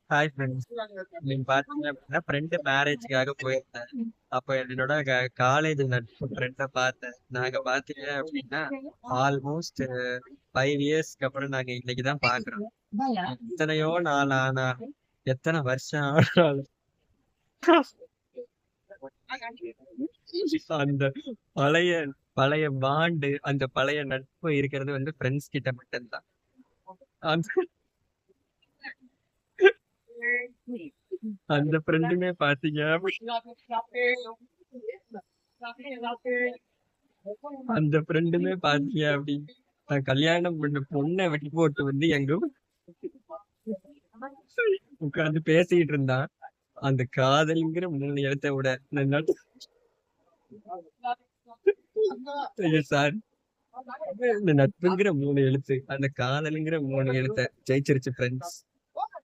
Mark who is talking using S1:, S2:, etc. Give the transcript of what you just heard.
S1: Hi friends. நீங்க பாத்தீங்க அப்படின்னா ஃப்ரெண்டு மேரேஜ்க்காக போயிருந்தேன். அப்போ என்னோட காலேஜ் நட்பு ஃப்ரெண்டை பார்த்தேன். நாங்க பாத்தீங்க அப்படின்னா ஆல்மோஸ்ட் 5 இயர்ஸ்க்கு அப்புறம் நாங்க இன்னைக்குதான் பாக்குறோம். எத்தனையோ நாள் ஆனாலும் எத்தனை வருஷம் ஆனாலும் அந்த பழைய பழைய பாண்டு அந்த பழைய நட்பு இருக்கிறது வந்து ஃப்ரெண்ட்ஸ் கிட்ட மட்டும்தான். அந்த அந்த ஃப்ரெண்டுமே பாத்தீங்க அந்த ஃப்ரெண்டுமே பாத்தீங்க அப்படின்னு நான் கல்யாணம் பண்ண பொண்ணை வெட்டி போட்டு வந்து எங்க உட்கார்ந்து பேசிட்டு இருந்தான். அந்த காதல்ங்கிற 3 எழுத்தை விட சார், இந்த நட்புங்கிற 3 எழுத்து அந்த காதலுங்கிற 3 எழுத்தை ஜெயிச்சிருச்சு ஃப்ரெண்ட்ஸ்.